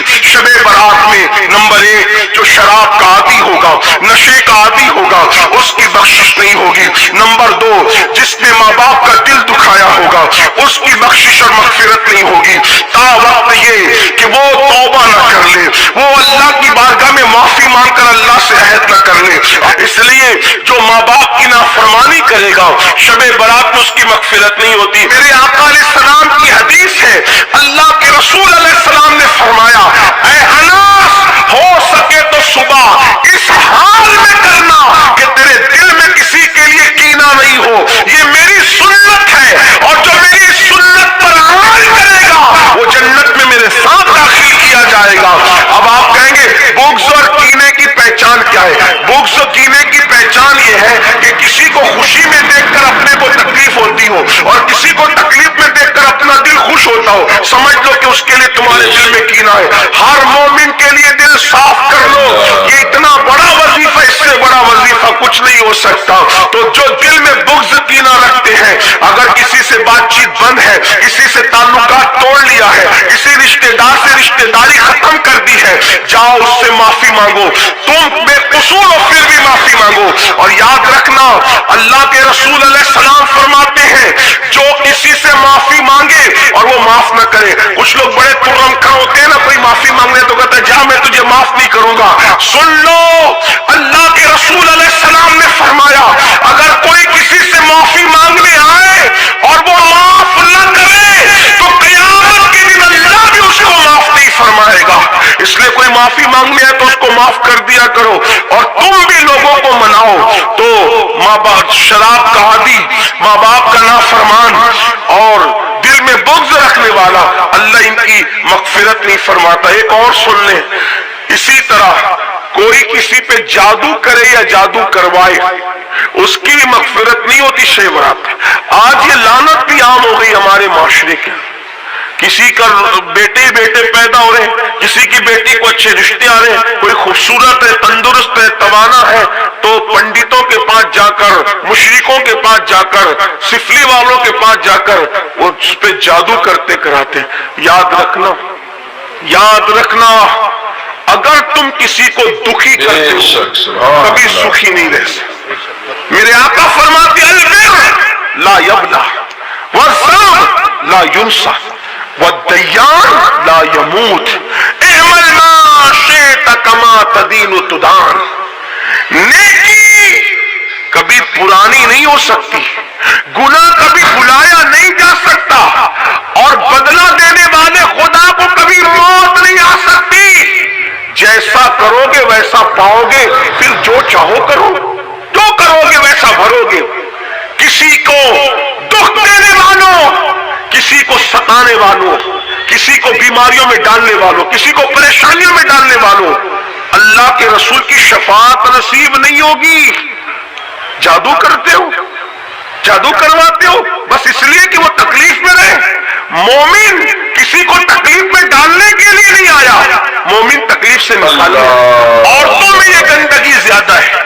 شب برات میں نمبر 1 جو شراب کا عادی ہوگا، نشے کا عادی ہوگا، اس کی بخشش نہیں ہوگی۔ نمبر 2 جس نے ماں باپ کا دل دکھایا ہوگا اس کی بخشش اور مغفرت نہیں ہوگی تا وقت یہ کہ وہ توبہ نہ کر لے، وہ اللہ کی بارگاہ میں معافی مانگ کر اللہ سے عہد نہ کر لے۔ اس لیے جو ماں باپ کی نافرمانی کرے گا شب برات میں اس کی مغفرت نہیں ہوتی۔ میرے آقا علیہ السلام کی حدیث ہے، اللہ کے رسول علیہ السلام نے فرمایا، اے انس ہو سکے تو صبح اس حال میں کرنا کہ تیرے دل میں کسی کے لیے کینہ نہیں ہو، یہ میری سنت ہے، اور جو میری سنت پر عمل کرے گا وہ جنت میں میرے ساتھ داخل کیا جائے گا۔ اب آپ کہیں گے بغض اور کینے کی پہچان کیا ہے؟ بغض اور کینے کی پہچان یہ ہے کہ کسی کو خوشی میں دیکھ کر اپنے کو تکلیف ہوتی ہو اور کسی کو تکلیف میں دیکھ کر اپنا دل خوش ہوتا ہو، سمجھ لو کہ اس کے لیے تمہارے دل میں کینہ ہے۔ ہر مومن کے لیے دل صاف کر لو، یہ اتنا بڑا وظیفہ، اس سے بڑا وظیفہ کچھ نہیں ہو سکتا۔ تو جو دل میں بغض کینہ رکھتے ہیں، اگر کسی سے بات چیت بند ہے، کسی سے تعلقات توڑ لیا ہے، کسی رشتہ دار سے رشتہ داری ختم کر دی ہے، جاؤ اس سے معافی مانگو، تم بے قصور ہو پھر بھی معافی مانگو۔ اور یاد رکھنا اللہ کے رسول علیہ السلام فرماتے ہیں جو کسی سے معافی مانگے اور وہ معاف نہ کرے، کچھ لوگ بڑے ترمکھا ہوتے ہیں نا، کوئی معافی مانگنے تو کہتا ہے جا میں تجھے معاف نہیں کروں گا۔ سن لو اللہ کے رسول علیہ السلام نے فرمایا اگر کوئی کسی سے معافی مانگنے آئے اور وہ معاف نہ کرے تو قیامت کے دن اللہ بھی اس کو معاف نہیں فرمائے گا۔ اس لیے کوئی معافی مانگنے آئے تو اس کو معاف کر دیا کرو، اور تم بھی لوگوں کو مناؤ۔ تو ماں باپ شراب کا عادی، ماں باپ کا نافرمان اور دل میں بغض رکھنے والا، اللہ ان کی مغفرت نہیں فرماتا۔ ایک اور سن لیں، اسی طرح کوئی کسی پہ جادو کرے یا جادو کروائے اس کی مغفرت نہیں ہوتی شب برات۔ آج یہ لعنت بھی عام ہو گئی ہمارے معاشرے کے، کسی کا بیٹے پیدا ہو رہے ہیں، کسی کی بیٹی کو اچھے رشتے آ رہے ہیں، کوئی خوبصورت ہے، تندرست ہے، توانا ہے، تو پنڈتوں کے پاس جا کر، مشرکوں کے پاس جا کر، سفلی والوں کے پاس جا کر وہ اس پہ جادو کرتے کراتے ہیں۔ یاد رکھنا اگر تم کسی کو دکھی کرتے ہو کبھی سکھی نہیں رہ سکتے۔ میرے آقا فرماتے البر لا یبلا والذنب لا ینسى والدیان لا یموت اعمل ما شئت کما تدین تدان۔ نیکی کبھی پرانی نہیں ہو سکتی، گناہ کبھی بلایا نہیں جا سکتا، اور بدلہ دینے والے خدا کو کبھی موت نہیں آ سکتی۔ جیسا کرو گے ویسا پاؤ گے، پھر جو چاہو کرو، جو کرو گے ویسا بھرو گے۔ کسی کو دکھ دینے والوں، کسی کو ستانے والوں، کسی کو بیماریوں میں ڈالنے والوں، کسی کو پریشانیوں میں ڈالنے والوں اللہ کے رسول کی شفاعت نصیب نہیں ہوگی۔ جادو کرتے ہو، جادو کرواتے ہو بس اس لیے کہ وہ تکلیف میں رہے۔ مومن کسی کو تکلیف میں ڈالنے کے لیے نہیں آیا، مومن تکلیف سے نکالنے۔ عورتوں میں یہ گندگی زیادہ ہے،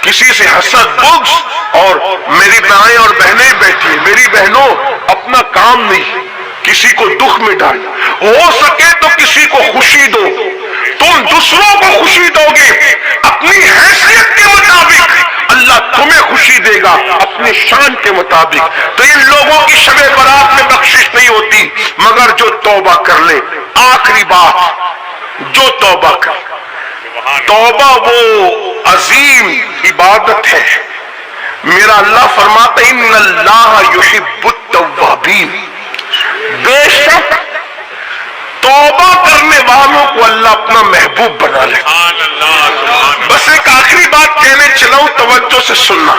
کسی سے حسد، بغض، اور میری بھائیں اور بہنیں بیٹھی ہیں، میری بہنوں اپنا کام نہیں، کسی کو دکھ میں ڈال، ہو سکے تو کسی کو خوشی دو۔ تم دوسروں کو خوشی دو گے اپنی حیثیت کے مطابق، اللہ تمہیں خوشی دے گا اپنی شان کے مطابق۔ تو ان لوگوں کی شب برات میں بخشش نہیں ہوتی مگر جو توبہ کر لے۔ آخری بات، جو توبہ کر، توبہ وہ عظیم عبادت ہے۔ میرا اللہ فرماتا ہے ان اللہ یحب التوابین، بے شک توبہ کرنے والوں کو اللہ اپنا محبوب بنا لے۔ بس ایک آخری بات کہنے چلاؤں، توجہ سے سننا۔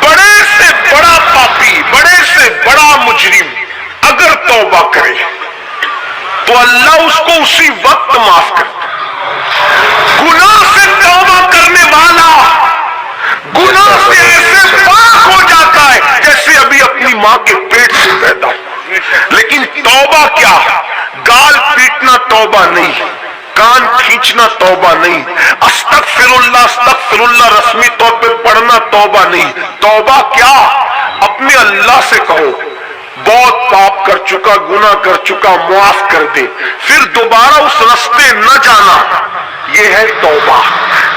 بڑے سے بڑا پاپی، بڑے سے بڑا مجرم اگر توبہ کرے تو اللہ اس کو اسی وقت معاف کرتا۔ گناہ سے توبہ کرنے والا گناہ سے ایسے پاک ہو جاتا ہے جیسے ابھی اپنی ماں کے پیٹ سے پیدا ہو۔ لیکن توبہ کیا؟ گال پیٹنا توبہ نہیں، کان کھینچنا توبہ نہیں، استغفر اللہ رسمی طور پہ پڑھنا توبہ نہیں۔ توبہ کیا؟ اپنے اللہ سے کہو بہت پاپ کر چکا، گناہ کر چکا، معاف کر دے، پھر دوبارہ اس راستے نہ جانا، یہ ہے توبہ۔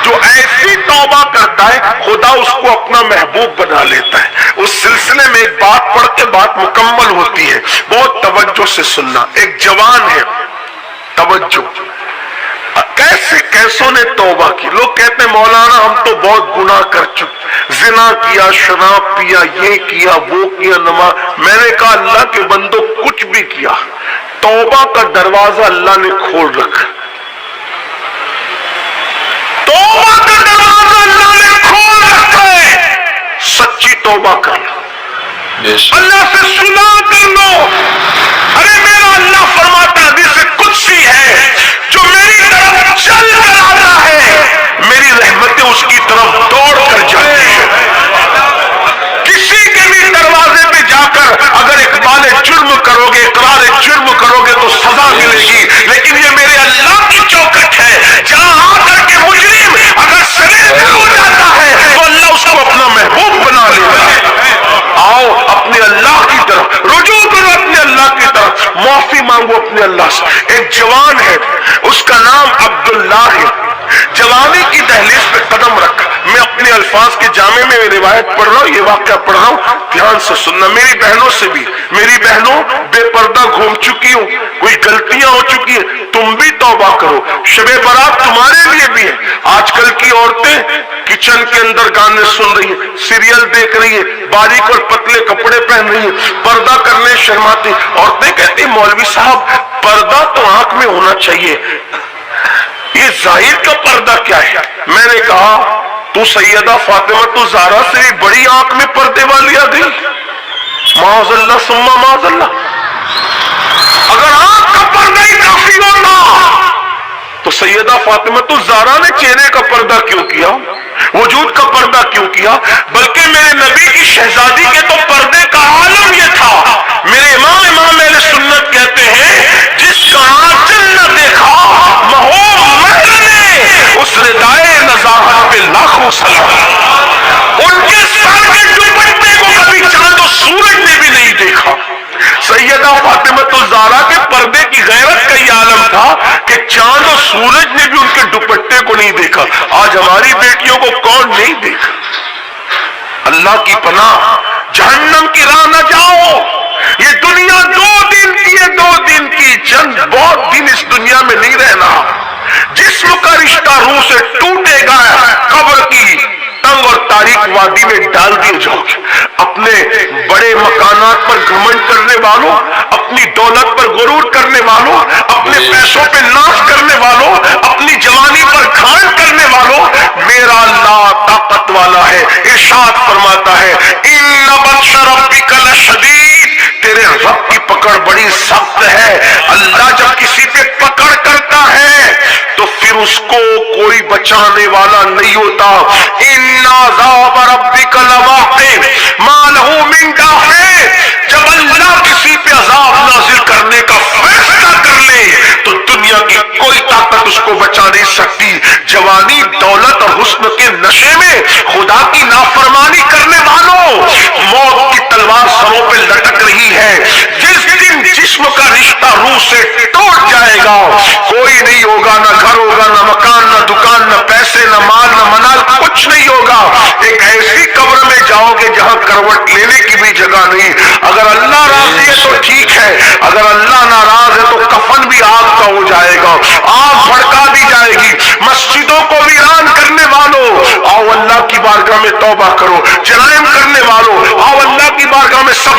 جو ایسی توبہ کرتا ہے خدا اس کو اپنا محبوب بنا لیتا ہے۔ اس سلسلے میں ایک بات پڑھ کے بات مکمل ہوتی ہے، بہت توجہ سے سننا۔ ایک جوان ہے، توجہ، کیسوں نے توبہ کی؟ لوگ کہتے ہیں مولانا ہم تو بہت گناہ کر چکے، زنا کیا، شراب پیا، یہ کیا، وہ کیا، نماز۔ میں نے کہا اللہ کے بندو کچھ بھی کیا، توبہ کا دروازہ اللہ نے کھول رکھا، توبہ کا دروازہ اللہ نے کھول رکھا ہے۔ سچی توبہ کر لو، اللہ سے صلح کر لو۔ ارے میرا اللہ فرماتا حدیث قدسی ہے، جو میری طرف چل کر آتا ہے میری رحمتیں اس کی طرف دوڑ کر جاتی ہیں۔ کسی کے بھی دروازے پہ جا کر اگر اقبال جرم کرو گے، اقرار جرم کرو گے تو سزا ملے گی، لیکن یہ میرے اللہ کی چوکٹ ہے جہاں آ کر کے مجرم اگر سرنڈر ہو جاتا ہے تو اللہ اس کو اپنا محبوب بنا لیتا ہے۔ آؤ اپنے اللہ کی طرف رجوع کرو، اپنے اللہ کی طرف معافی مانگو اپنے اللہ سے۔ ایک جوان ہے، اس کا نام عبداللہ ہے، جوانی کی دہلیز پہ قدم رکھا۔ میں اپنے الفاظ کے جامع میں روایت پڑھ رہا ہوں، یہ واقعہ پڑھ رہا ہوں، دھیان سے سننا۔ میری بہنوں سے بھی، میری بہنوں بے پردہ گھوم چکی ہوں، کوئی غلطیاں ہو چکی ہیں، تم بھی توبہ کرو۔ شب برات تمہارے لیے بھی ہے۔ آج کل کی عورتیں کچن کے اندر گانے سن رہی ہیں، سیریل دیکھ رہی ہیں، باریک اور پتلے کپڑے پہن رہی ہیں، پردہ کرنے شرماتی۔ عورتیں کہتی ہیں مولوی صاحب پردہ تو آنکھ میں ہونا چاہیے، یہ ظاہر کا پردہ کیا ہے؟ میں نے کہا تو سیدہ فاطمہ زہرا سے بھی بڑی آنکھ میں پردے والی آ گئی، معاذ اللہ ثم معاذ اللہ۔ اگر آنکھ کا پردہ ہی کافی ہونا تو سیدہ فاطمہ زہرا نے چہرے کا پردہ کیوں کیا، وجود کا پردہ کیوں کیا؟ بلکہ میرے نبی کی شہزادی کے تو پردے کا عالم یہ تھا۔ میرے امام اہل سنت کہتے ہیں جس کا آنچل نہ دیکھا مہو مہر نے اس ردائے نزاہت پہ لاکھوں سلام۔ ان کے سر کے دوپٹے کو کبھی چاند و سورج نے بھی نہیں دیکھا۔ سیدہ فاطمہ الزہرا کے پردے کی غیرت کا یہ عالم تھا کہ چاند اور سورج نے بھی ان کے دوپٹے کو نہیں دیکھا۔ آج ہماری بیٹیوں کو کون نہیں دیکھا؟ اللہ کی پناہ، جہنم کی راہ نہ جاؤ۔ یہ دنیا 2 دن کی ہے، 2 دن کی چند بہت دن اس دنیا میں نہیں رہنا۔ جسم کا رشتہ روح سے ٹوٹے گا، قبر کی تنگ اور تاریک وادی میں ڈال دیے جاؤ گے۔ اپنے بڑے مکانات پر گھمنڈ کرنے والوں، اپنی دولت پر غرور کرنے والوں، اپنے پیسوں پہ ناز کرنے والوں، اپنی جوانی پر گھان کرنے والوں، میرا اللہ طاقت والا ہے۔ ارشاد فرماتا ہے ان بطش ربک لشدید، تیرے رب کی پکڑ بڑی سخت ہے۔ اللہ جب کسی پہ پکڑ کرتا ہے تو پھر اس کو کوئی بچانے والا نہیں ہوتا۔ ان عذاب ربک لواقع ما له من دافع، جب اللہ کسی پہ عذاب نازل کرنے کا فیصلہ کر لے تو دنیا کی کوئی طاقت اس کو بچا نہیں سکتی۔ جوانی، دولت اور حسن کے نشے میں خدا کی نافرمانی کرنے والوں، موت کی تلوار سروں پہ لٹک رہی ہے۔ جس دن جسم کا رشتہ روح سے ٹوٹ جائے گا، کوئی نہیں ہوگا، نہ گھر ہوگا، نہ مکان، نہ دکان، نہ پیسے، نہ مال، نہ منال، کچھ نہیں ہوگا۔ ایک ایسی قبر میں جاؤ گے جہاں کروٹ لینے کی بھی جگہ نہیں۔ اگر اللہ راضی ہے تو ٹھیک ہے، اگر اللہ ناراض ہے تو کفن بھی آگ کا ہو جائے گا، آگ بھڑکا دی جائے گی۔ مسجدوں کو ویران کرنے والوں آؤ اللہ کی بارگاہ میں توبہ کرو، جرائم کرنے والوں آؤ اللہ کی بارگاہ میں سب